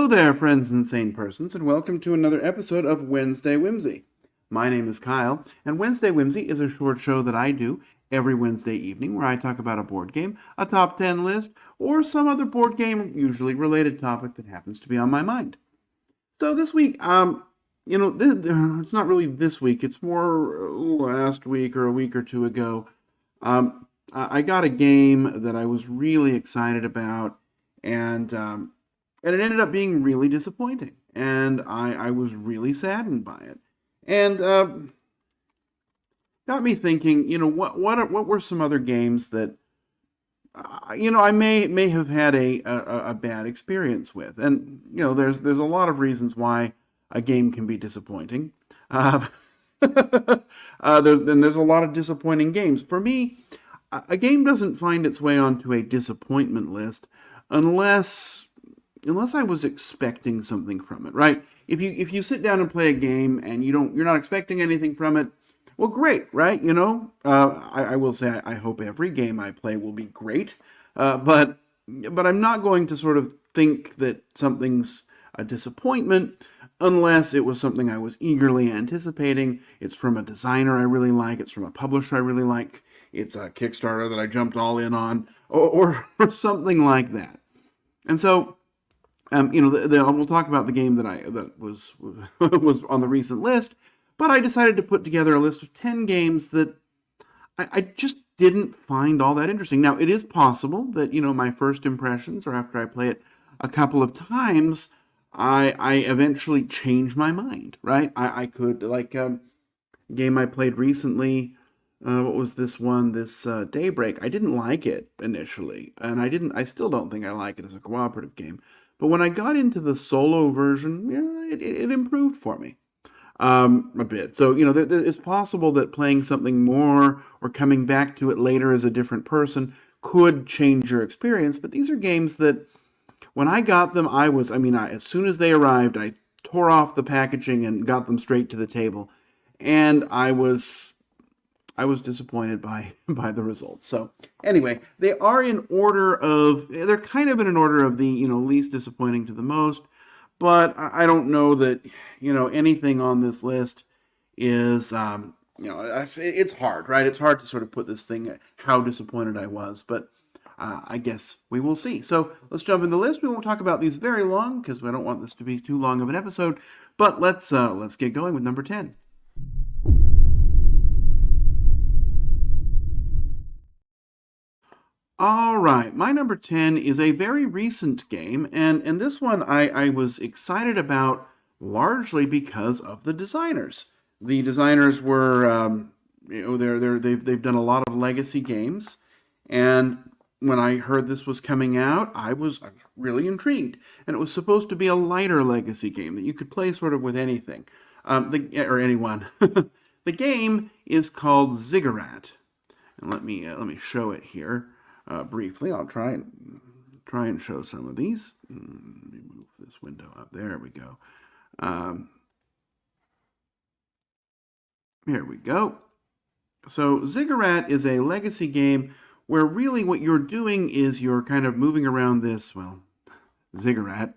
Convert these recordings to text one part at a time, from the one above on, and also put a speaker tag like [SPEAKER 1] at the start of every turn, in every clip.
[SPEAKER 1] Hello there, friends and sane persons, and welcome to another episode of Wednesday Whimsy. My name is Kyle, and Wednesday Whimsy is a short show that I do every Wednesday evening where I talk about a board game, a top 10 list, or some other board game, usually related topic that happens to be on my mind. So this week, it's not really this week, it's more last week or a week or two ago. I got a game that I was really excited about, and it ended up being really disappointing, and I was really saddened by it, and got me thinking. What were some other games that I may have had a bad experience with, and there's a lot of reasons why a game can be disappointing. Uh, there's a lot of disappointing games. For me, a game doesn't find its way onto a disappointment list unless I was expecting something from it, right? If you sit down and play a game and you're not expecting anything from it, well, great, right? I will say I hope every game I play will be great, but I'm not going to sort of think that something's a disappointment unless it was something I was eagerly anticipating. It's from a designer I really like. It's from a publisher I really like. It's a Kickstarter that I jumped all in on, or something like that. And so, we'll talk about the game that was was on the recent list, but I decided to put together a list of 10 games that I just didn't find all that interesting. Now, it is possible that, my first impressions, or after I play it a couple of times, I eventually change my mind, right? I could, like, game I played recently, what was this one? This Daybreak. I didn't like it initially, and I still don't think I like it as a cooperative game. But when I got into the solo version, it improved for me a bit. So, it's possible that playing something more or coming back to it later as a different person could change your experience. But these are games that when I got them, as soon as they arrived, I tore off the packaging and got them straight to the table. And I was disappointed by the results. So anyway, they're kind of in an order of the, least disappointing to the most, but I don't know that, anything on this list is, it's hard, right? It's hard to sort of put this thing, how disappointed I was, but I guess we will see. So let's jump in the list. We won't talk about these very long because we don't want this to be too long of an episode, but let's get going with number 10. All right, my number 10 is a very recent game, and this one I was excited about largely because of the designers. The designers were, they've done a lot of legacy games, and when I heard this was coming out, I was really intrigued. And it was supposed to be a lighter legacy game that you could play sort of with anything, or anyone. The game is called Ziggurat, and let me show it here. Briefly, I'll try and show some of these. Let me move this window up. There we go. Here we go. So Ziggurat is a legacy game where really what you're doing is you're kind of moving around this, ziggurat,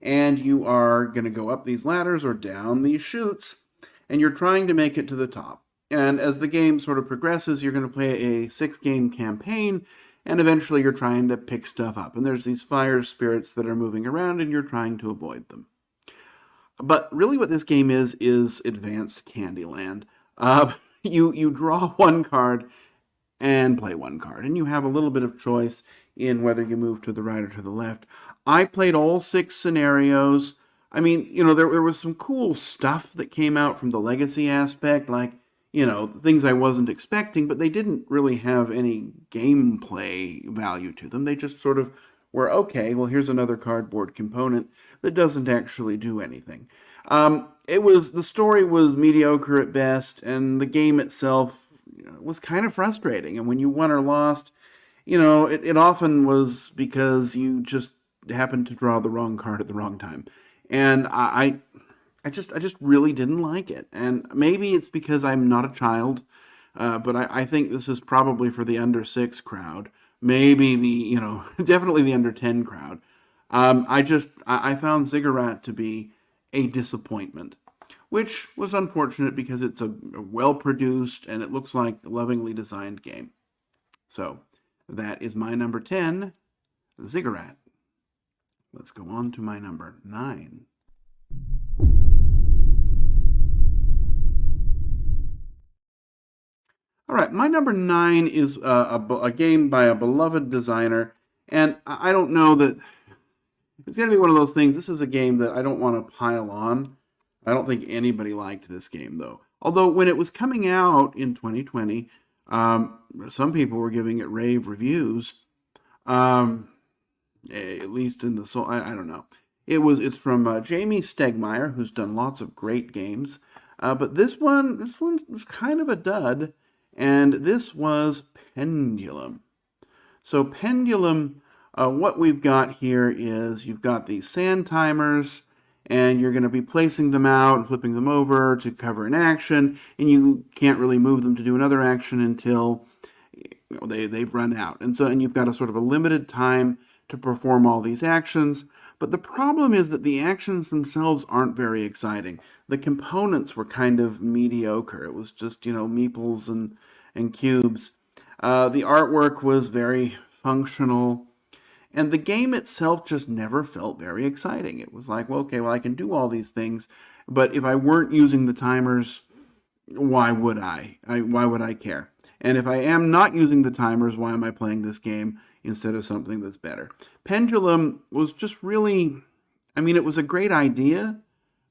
[SPEAKER 1] and you are going to go up these ladders or down these chutes, and you're trying to make it to the top. And as the game sort of progresses, you're going to play a 6-game campaign, and eventually you're trying to pick stuff up. And there's these fire spirits that are moving around, and you're trying to avoid them. But really what this game is advanced Candyland. You draw one card and play one card, and you have a little bit of choice in whether you move to the right or to the left. I played all 6 scenarios. I mean, there was some cool stuff that came out from the legacy aspect, like, things I wasn't expecting, but they didn't really have any gameplay value to them. They just sort of were, okay, well, here's another cardboard component that doesn't actually do anything. The story was mediocre at best, and the game itself was kind of frustrating. And when you won or lost, it often was because you just happened to draw the wrong card at the wrong time. And I just really didn't like it. And maybe it's because I'm not a child, but I think this is probably for the under 6 crowd. Maybe definitely the under 10 crowd. I found Ziggurat to be a disappointment, which was unfortunate because it's a well-produced and it looks like a lovingly designed game. So that is my number 10, Ziggurat. Let's go on to my number 9. All right, my number 9 is a game by a beloved designer, and I don't know that it's going to be one of those things. This is a game that I don't want to pile on. I don't think anybody liked this game, though. Although when it was coming out in 2020, some people were giving it rave reviews. At least in the soul, I don't know. It's from Jamie Stegmaier, who's done lots of great games. But this one was kind of a dud, and this was Pendulum. So Pendulum, what we've got here is you've got these sand timers, and you're going to be placing them out and flipping them over to cover an action, and you can't really move them to do another action until they've run out. And you've got a sort of a limited time to perform all these actions. But the problem is that the actions themselves aren't very exciting. The components were kind of mediocre. It was just, meeples and cubes. The artwork was very functional. And the game itself just never felt very exciting. It was like, well, okay, I can do all these things, but if I weren't using the timers, why would I? Why would I care? And if I am not using the timers, why am I playing this game instead of something that's better? Pendulum was just really, it was a great idea.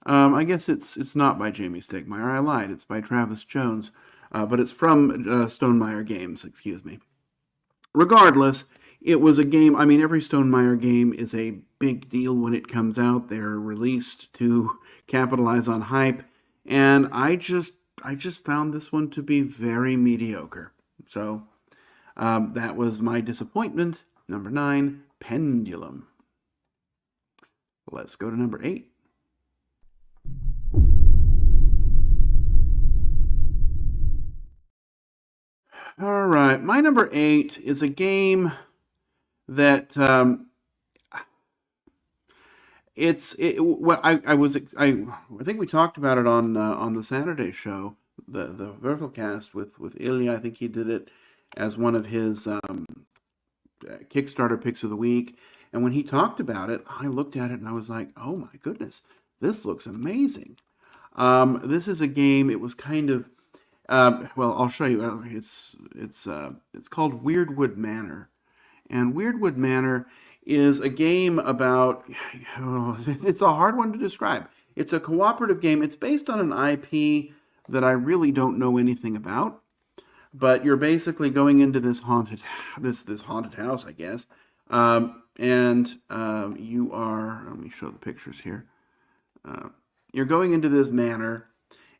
[SPEAKER 1] I guess it's not by Jamie Stegmaier. I lied. It's by Travis Jones, but it's from Stonemaier Games, excuse me. Regardless, it was a game. Every Stonemaier game is a big deal when it comes out. They're released to capitalize on hype, and I just found this one to be very mediocre. So that was my disappointment. Number 9, Pendulum. Let's go to number 8. All right, my number 8 is a game that I think we talked about it on the Saturday show, the Würfelcast with Ilya. I think he did it as one of his Kickstarter picks of the week. And when he talked about it, I looked at it and I was like, oh my goodness, this looks amazing. This is a game. It was kind of I'll show you. It's called Weirdwood Manor, and Weirdwood Manor is a game about. It's a hard one to describe. It's a cooperative game. It's based on an IP that I really don't know anything about, but you're basically going into this haunted house, I guess, and you are. Let me show the pictures here. You're going into this manor,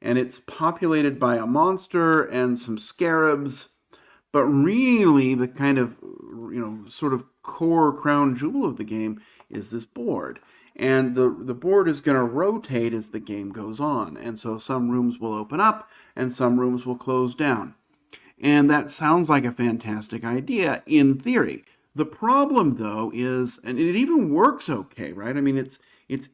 [SPEAKER 1] and it's populated by a monster and some scarabs, but really the kind of, sort of core crown jewel of the game is this board. And the board is going to rotate as the game goes on. And so some rooms will open up and some rooms will close down. And that sounds like a fantastic idea in theory. The problem, though, is, and it even works okay, right? It's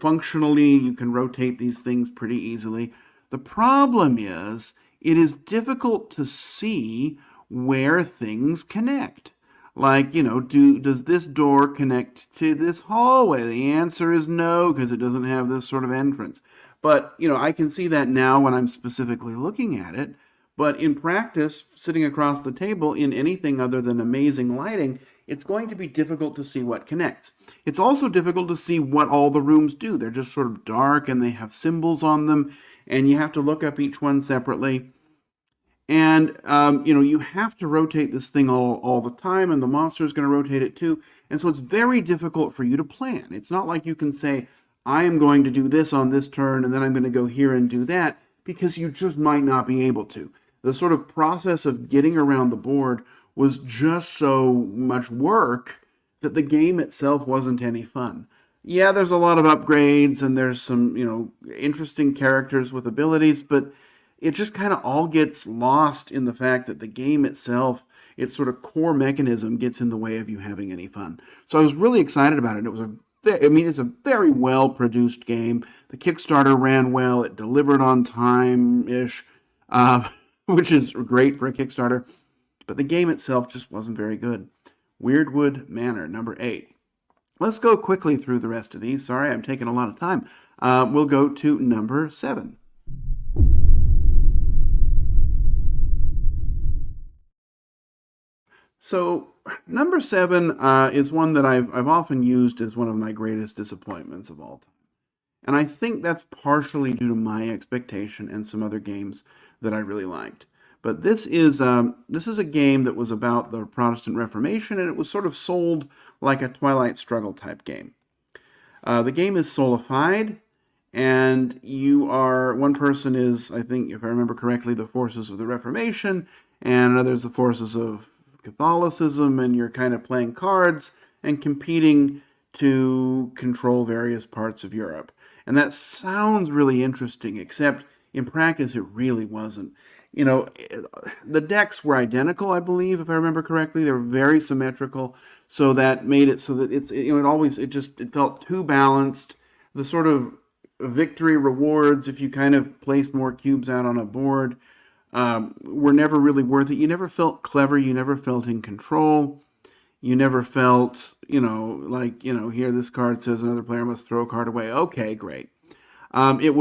[SPEAKER 1] functionally, you can rotate these things pretty easily. The problem is, it is difficult to see where things connect. Like, does this door connect to this hallway? The answer is no, because it doesn't have this sort of entrance. But, I can see that now when I'm specifically looking at it. But in practice, sitting across the table in anything other than amazing lighting, it's going to be difficult to see what connects. It's also difficult to see what all the rooms do. They're just sort of dark and they have symbols on them, and you have to look up each one separately. And, you have to rotate this thing all the time, and the monster is going to rotate it too. And so it's very difficult for you to plan. It's not like you can say, I am going to do this on this turn, and then I'm going to go here and do that, because you just might not be able to. The sort of process of getting around the board was just so much work that the game itself wasn't any fun. Yeah, there's a lot of upgrades, and there's some, interesting characters with abilities, but it just kind of all gets lost in the fact that the game itself its sort of core mechanism gets in the way of you having any fun. So I was really excited about it. It's a very well produced game. The Kickstarter ran well. It delivered on time ish, which is great for a Kickstarter. But the game itself just wasn't very good. Weirdwood Manor, number 8. Let's go quickly through the rest of these. Sorry, I'm taking a lot of time. We'll go to number 7. So number 7 is one that I've often used as one of my greatest disappointments of all time. And I think that's partially due to my expectation and some other games that I really liked. But this is a game that was about the Protestant Reformation, and it was sort of sold like a Twilight Struggle type game. The game is soulified, and one person is, I think, if I remember correctly, the forces of the Reformation, and another is the forces of Catholicism, and you're kind of playing cards and competing to control various parts of Europe. And that sounds really interesting, except in practice it really wasn't. The decks were identical, I believe, if I remember correctly. They were very symmetrical, so that made it so that it felt too balanced. The sort of victory rewards, if you kind of placed more cubes out on a board, were never really worth it. You never felt clever. You never felt in control. You never felt, here this card says another player must throw a card away. Okay, great. It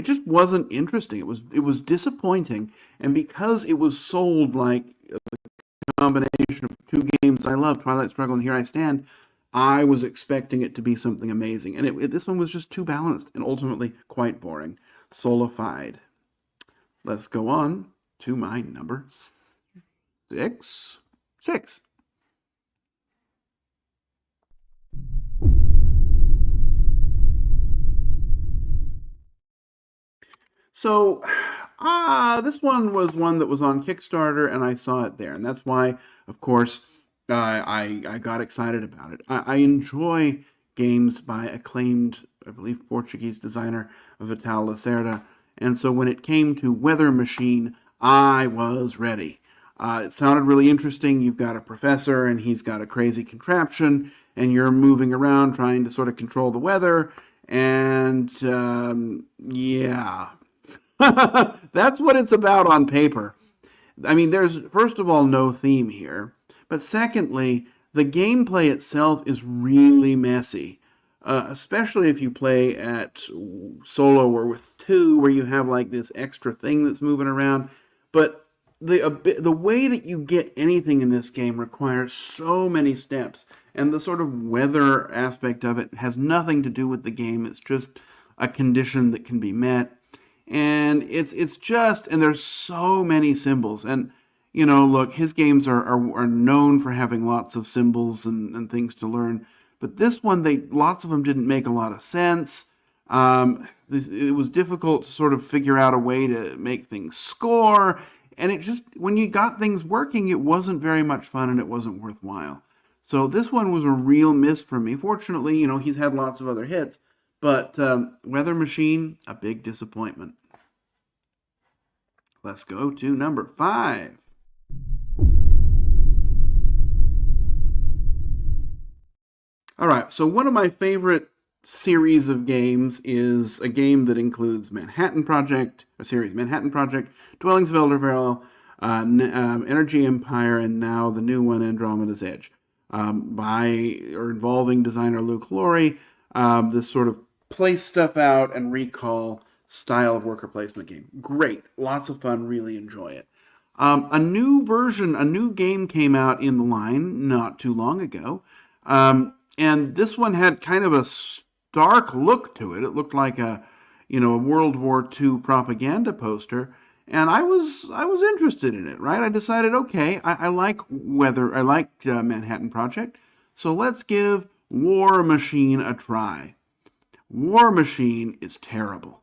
[SPEAKER 1] just wasn't interesting. It was disappointing, and because it was sold like a combination of two games I love, Twilight Struggle and Here I Stand, I was expecting it to be something amazing, and this one was just too balanced and ultimately quite boring. Soulified. Let's go on to my number 6. So, this one was one that was on Kickstarter, and I saw it there, and that's why, of course, I got excited about it. I enjoy games by acclaimed, I believe, Portuguese designer Vital Lacerda, and so when it came to Weather Machine, I was ready. It sounded really interesting. You've got a professor, and he's got a crazy contraption, and you're moving around trying to sort of control the weather, and yeah. That's what it's about on paper. I mean, there's, first of all, no theme here. But secondly, the gameplay itself is really messy. Especially if you play at solo or with two, where you have like this extra thing that's moving around. But the way that you get anything in this game requires so many steps. And the sort of weather aspect of it has nothing to do with the game. It's just a condition that can be met. And and there's so many symbols. And, look, his games are known for having lots of symbols and things to learn. But this one, lots of them didn't make a lot of sense. It was difficult to sort of figure out a way to make things score. And when you got things working, it wasn't very much fun and it wasn't worthwhile. So this one was a real miss for me. Fortunately, he's had lots of other hits. But Weather Machine, a big disappointment. Let's go to number 5. All right, so one of my favorite series of games is a game that includes Manhattan Project, Dwellings of Eldervale, Energy Empire, and now the new one, Andromeda's Edge, involving designer Luke Laurie. This sort of place stuff out and recall style of worker placement game. Great. Lots of fun. Really enjoy it. A new game came out in the line not too long ago. And this one had kind of a stark look to it. It looked like a World War II propaganda poster. And I was interested in it, right? I decided, okay, I like Manhattan Project. So let's give War Machine a try. War Machine is terrible.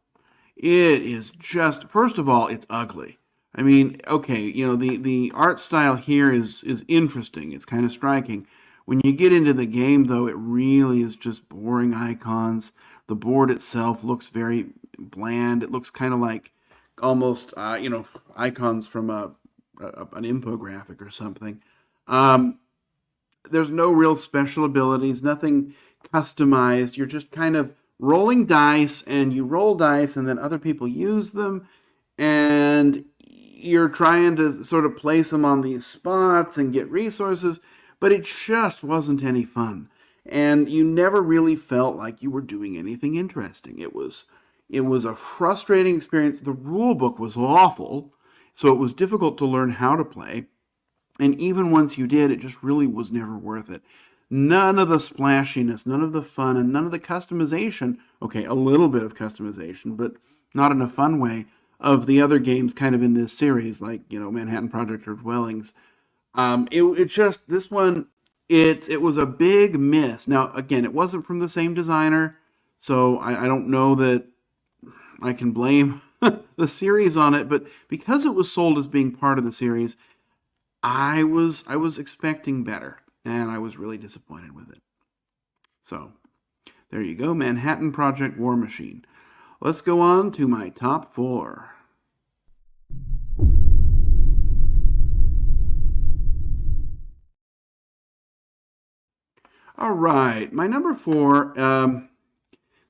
[SPEAKER 1] It is just, first of all, it's ugly. I mean, okay, the art style here is interesting. It's kind of striking. When you get into the game, though, it really is just boring icons. The board itself looks very bland. It looks kind of like almost, icons from a an infographic or something. Um, there's no real special abilities, nothing customized. You're just kind of rolling dice, and you roll dice, and then other people use them, and you're trying to sort of place them on these spots and get resources, but it just wasn't any fun. And you never really felt like you were doing anything interesting. It was a frustrating experience. The rule book was awful, so it was difficult to learn how to play. And even once you did, it just really was never worth it. None of the splashiness, none of the fun, and none of the customization. Okay, a little bit of customization, but not in a fun way, of the other games kind of in this series, like, Manhattan Project or Dwellings. It just, this one, it was a big miss. Now, again, it wasn't from the same designer, so I don't know that I can blame the series on it, but because it was sold as being part of the series, I was expecting better, and I was really disappointed with it. So, there you go, Manhattan Project War Machine. Let's go on to my top 4. All right, my number 4. So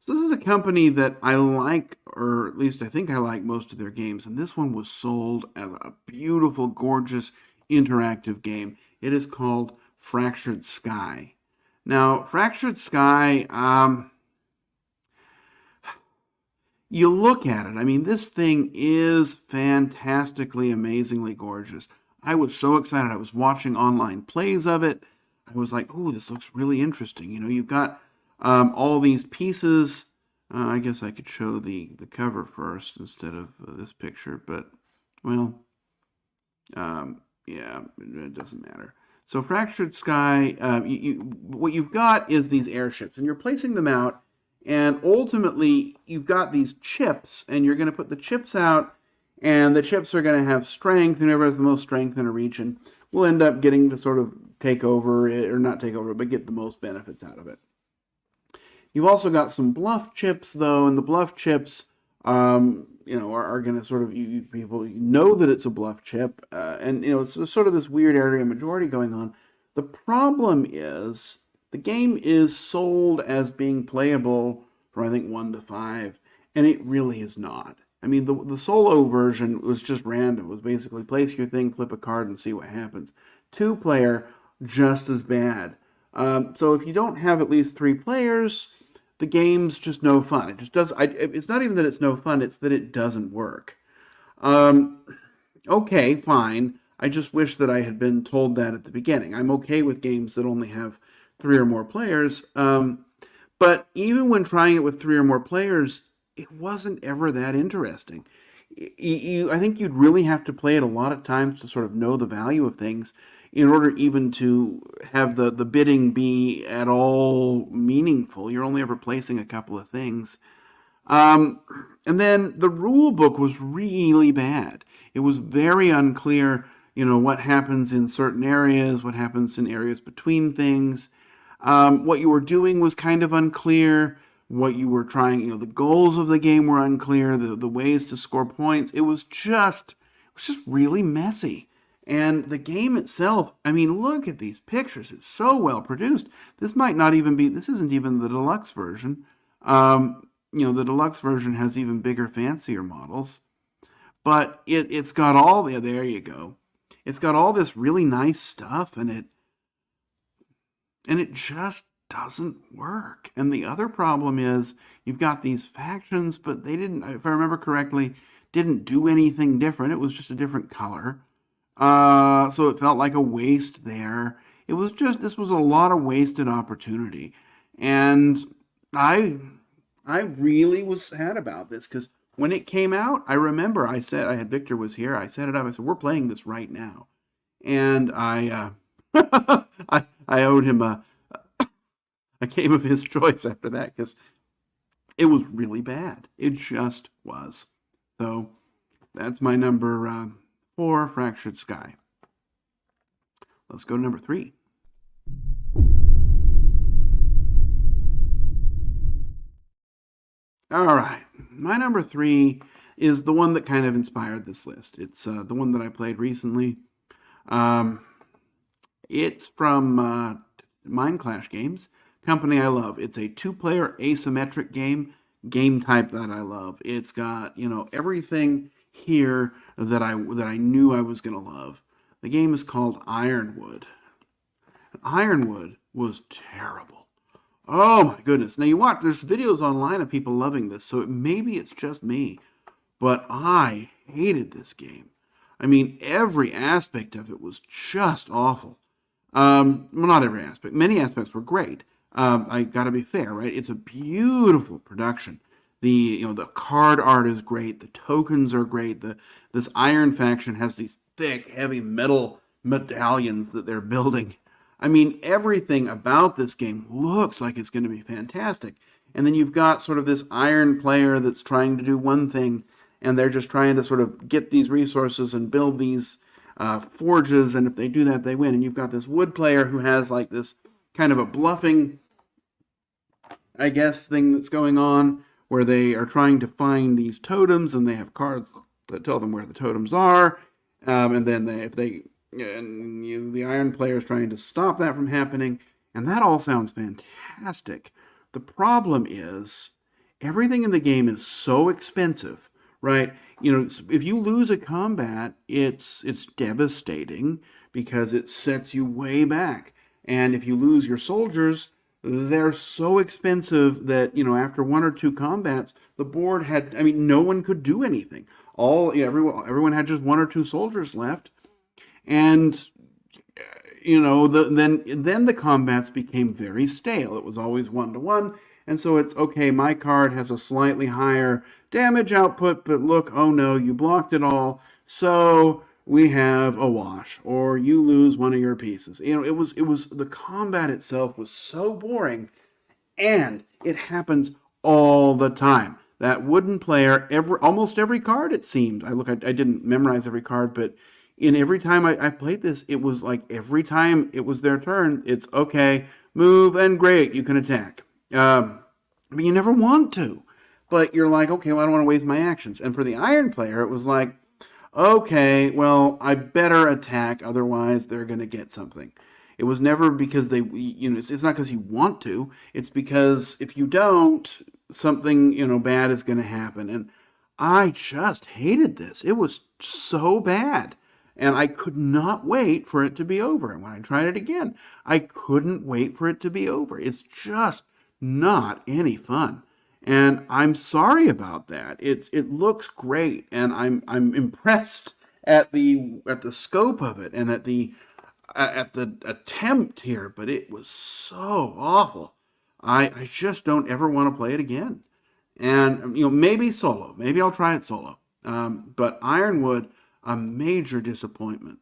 [SPEAKER 1] this is a company that I like, or at least I think I like most of their games, and this one was sold as a beautiful, gorgeous, interactive game. It is called Fractured Sky. Now, Fractured Sky, you look at it, I mean, this thing is fantastically, amazingly gorgeous. I was so excited. I was watching online plays of it. I was like, oh, this looks really interesting. You've got all these pieces. I guess I could show the cover first instead of this picture, but, well, yeah, it doesn't matter. So Fractured Sky, what you've got is these airships, and you're placing them out, and ultimately you've got these chips, and you're going to put the chips out, and the chips are going to have strength, and whoever has the most strength in a region will end up getting to sort of take over, or not take over, but get the most benefits out of it. You've also got some bluff chips, though, and the bluff chips, are going to sort of, people know that it's a bluff chip, and, it's sort of this weird area majority going on. The problem is, the game is sold as being playable for, I think, 1 to 5, and it really is not. I mean, the solo version was just random. It was basically place your thing, flip a card, and see what happens. 2-player, just as bad. So if you don't have at least 3 players, the game's just no fun. It just does. It's not even that it's no fun, it's that it doesn't work. Okay, fine. I just wish that I had been told that at the beginning. I'm okay with games that only have 3 or more players. But even when trying it with 3 or more players, it wasn't ever that interesting. I think you'd really have to play it a lot of times to sort of know the value of things in order even to have the bidding be at all meaningful. You're only ever placing a couple of things. And then the rule book was really bad. It was very unclear, what happens in certain areas, what happens in areas between things. What you were doing was kind of unclear. What you were trying, the goals of the game were unclear, the ways to score points. It was just really messy. And the game itself, I mean, look at these pictures. It's so well produced. This isn't even the deluxe version. The deluxe version has even bigger, fancier models. But it's got all, there you go. It's got all this really nice stuff, and it just doesn't work. And the other problem is you've got these factions, but they didn't, if I remember correctly, didn't do anything different. It was just a different color. So it felt like a waste there. This was a lot of wasted opportunity. And I really was sad about this, because when it came out, I remember I had Victor was here. I set it up. I said, we're playing this right now. And I owed him a game of his choice after that, because it was really bad. It just was. So that's my number 4, Fractured Sky. Let's go to number 3. All right, my number 3. is the one that kind of inspired this list. It's the one that I played recently. Um, it's from Mind Clash Games, company I love. It's a two-player asymmetric game type that I love. It's got, everything here that I knew I was going to love. The game is called Ironwood. Ironwood was terrible. Oh my goodness. Now there's videos online of people loving this, so maybe it's just me, but I hated this game. I mean, every aspect of it was just awful. Well, not every aspect. Many aspects were great. I got to be fair, right? It's a beautiful production. The card art is great. The tokens are great. This Iron faction has these thick, heavy metal medallions that they're building. I mean, everything about this game looks like it's going to be fantastic. And then you've got sort of this Iron player that's trying to do one thing, and they're just trying to sort of get these resources and build these forges, and if they do that, they win. And you've got this Wood player who has like this kind of a bluffing, I guess, thing that's going on, where they are trying to find these totems, and they have cards that tell them where the totems are, and then the Iron player is trying to stop that from happening, and that all sounds fantastic. The problem is everything in the game is so expensive, right? If you lose a combat, it's devastating because it sets you way back. And if you lose your soldiers, they're so expensive that, after one or two combats, the board no one could do anything. Everyone had just one or two soldiers left. And then the combats became very stale. It was always 1-to-1, and so it's okay. My card has a slightly higher damage output, but look, oh no, you blocked it all, so we have a wash, or you lose one of your pieces. It was the combat itself was so boring, and it happens all the time. That wooden player, almost every card it seemed. I didn't memorize every card, but in every time I played this, it was like every time it was their turn, it's okay, move, and great, you can attack. But you never want to. But you're like, okay, well, I don't want to waste my actions. And for the Iron player, it was like, okay, well, I better attack, otherwise they're going to get something. It was never because it's not because you want to. It's because if you don't, something, bad is going to happen. And I just hated this. It was so bad. And I could not wait for it to be over. And when I tried it again, I couldn't wait for it to be over. It's just not any fun. And I'm sorry about that. It looks great, and I'm impressed at the scope of it and at the attempt here, but it was so awful. I just don't ever want to play it again. And maybe solo. Maybe I'll try it solo. But Ironwood, a major disappointment.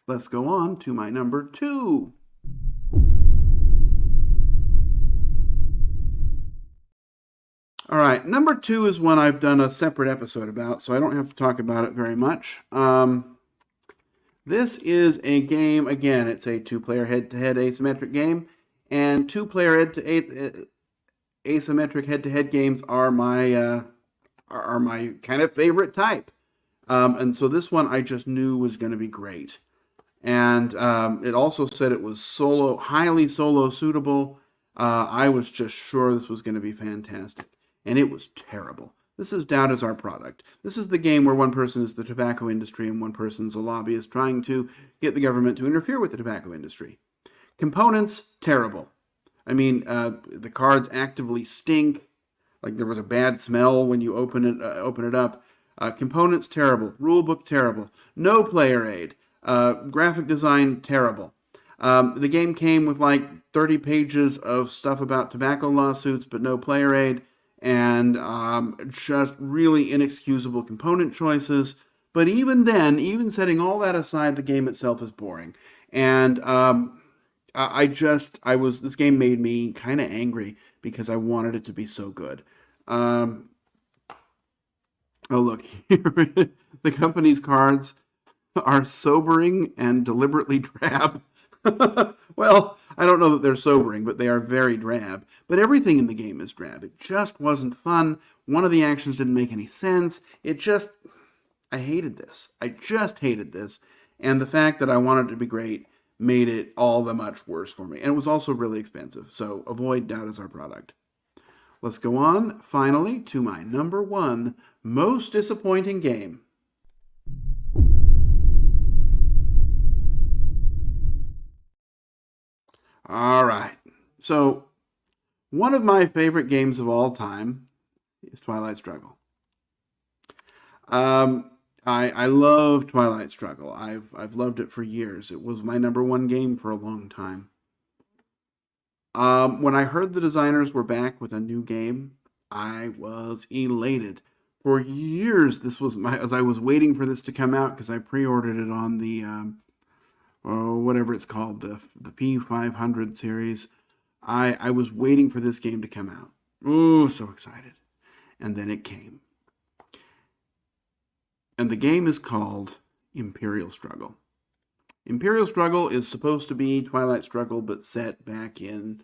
[SPEAKER 1] Let's go on to my number 2. All right, number 2 is one I've done a separate episode about, so I don't have to talk about it very much. This is a game, again, it's a 2-player head-to-head asymmetric game, and 2-player asymmetric head-to-head games are my kind of favorite type. And so this one I just knew was going to be great. And it also said it was highly solo suitable. I was just sure this was going to be fantastic. And it was terrible. This is Doubt Is Our Product. This is the game where one person is the tobacco industry and one person's a lobbyist trying to get the government to interfere with the tobacco industry. Components, terrible. I mean, the cards actively stink. Like there was a bad smell when you open it up. Components, terrible. Rulebook, terrible. No player aid. Graphic design, terrible. The game came with like 30 pages of stuff about tobacco lawsuits, but no player aid. And just really inexcusable component choices. But even then, even setting all that aside, the game itself is boring. And this game made me kind of angry because I wanted it to be so good. Oh, look, here, the company's cards are sobering and deliberately drab. Well, I don't know that they're sobering, but they are very drab. But everything in the game is drab. It just wasn't fun. One of the actions didn't make any sense. I hated this. I just hated this. And the fact that I wanted it to be great made it all the much worse for me. And it was also really expensive. So avoid doubt as our product. Let's go on, finally, to my number one most disappointing game. All right. So, one of my favorite games of all time is Twilight Struggle. I love Twilight Struggle. I've loved it for years. It was my number one game for a long time. When I heard the designers were back with a new game, I was elated. For years, this was as I was waiting for this to come out because I pre-ordered it on the whatever it's called, the P500 series. I was waiting for this game to come out. Oh, so excited. And then it came. And the game is called Imperial Struggle. Imperial Struggle is supposed to be Twilight Struggle, but set back in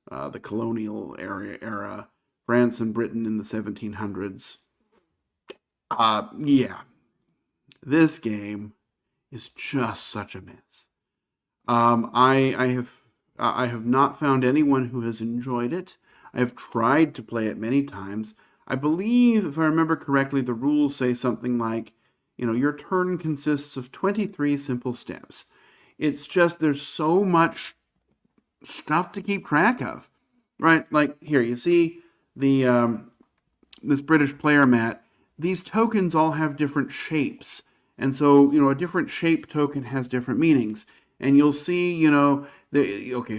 [SPEAKER 1] the colonial era, France and Britain in the 1700s. Yeah, this game is just such a mess. I have not found anyone who has enjoyed it. I have tried to play it many times. I believe, if I remember correctly, the rules say something like, your turn consists of 23 simple steps. It's just, there's so much stuff to keep track of, right? Like here, you see the this British player mat. These tokens all have different shapes, and so a different shape token has different meanings. And you'll see,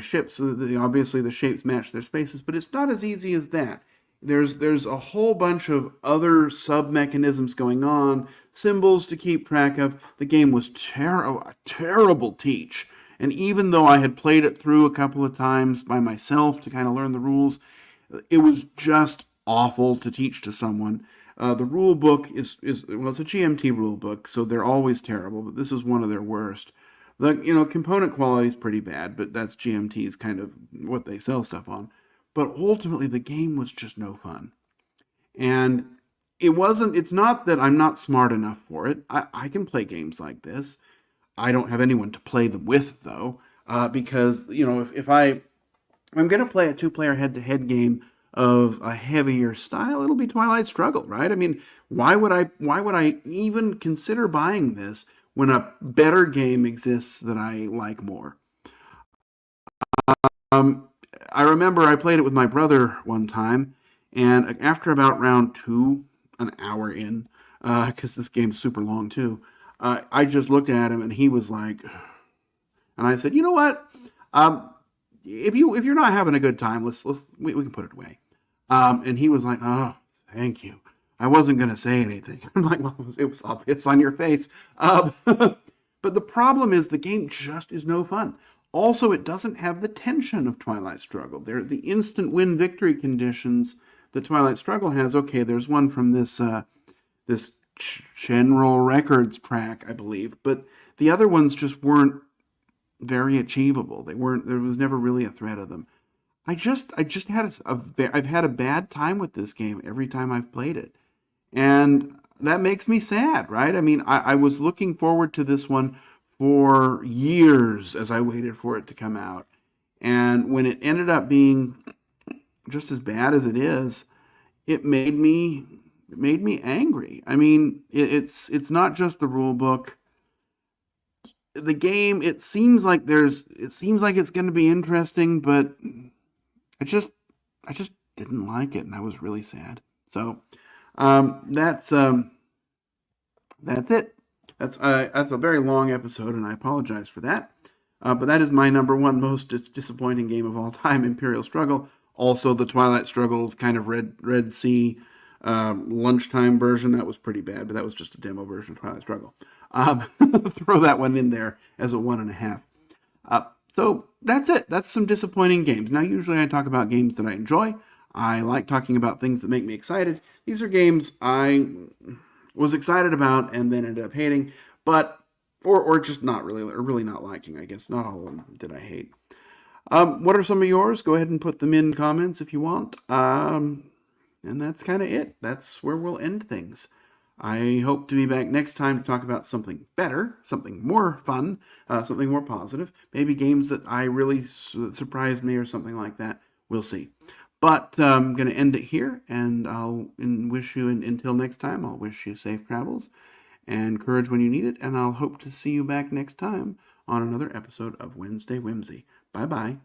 [SPEAKER 1] ships. Obviously, the shapes match their spaces, but it's not as easy as that. There's a whole bunch of other sub-mechanisms going on, symbols to keep track of. The game was a terrible teach. And even though I had played it through a couple of times by myself to kind of learn the rules, it was just awful to teach to someone. The rule book it's a GMT rule book, so they're always terrible, but this is one of their worst. The component quality is pretty bad, but that's GMT's kind of what they sell stuff on. But ultimately, the game was just no fun. And it's not that I'm not smart enough for it. I can play games like this. I don't have anyone to play them with, though, because, if I'm going to play a two-player head-to-head game of a heavier style, it'll be Twilight Struggle, right? I mean, why would I even consider buying this when a better game exists that I like more? I remember I played it with my brother one time, and after about round 2, an hour in, because this game's super long too, I just looked at him and he was like, and I said, you know what? If you're not having a good time, we can put it away. And he was like, oh, thank you. I wasn't going to say anything. I'm like, well, it was obvious on your face. But the problem is the game just is no fun. Also, it doesn't have the tension of Twilight Struggle. They're the instant win victory conditions that Twilight Struggle has. Okay, there's one from this General Records track, I believe, but the other ones just weren't very achievable. There was never really a threat of them. I've had a bad time with this game every time I've played it. And that makes me sad, right? I mean, I was looking forward to this one for years as I waited for it to come out. And when it ended up being just as bad as it is, it made me angry. I mean, it's not just the rule book. The game, it seems like it's going to be interesting, but I just didn't like it, and I was really sad. So that's it. That's a very long episode, and I apologize for that. But that is my number one most disappointing game of all time, Imperial Struggle. Also, the Twilight Struggle kind of Red Sea lunchtime version. That was pretty bad, but that was just a demo version of Twilight Struggle. Throw that one in there as a 1.5. So that's it. That's some disappointing games. Now, usually I talk about games that I enjoy. I like talking about things that make me excited. These are games I was excited about and then ended up hating, but or just not really, or really not liking, I guess. Not all of them did I hate. What are some of yours? Go ahead and put them in comments if you want. And And that's kind of it. That's where we'll end things. I hope to be back next time to talk about something better, something more fun, something more positive. Maybe games that I really that surprised me or something like that. We'll see. But I'm going to end it here, and I'll wish you, until next time, I'll wish you safe travels and courage when you need it, and I'll hope to see you back next time on another episode of Wednesday Whimsy. Bye-bye.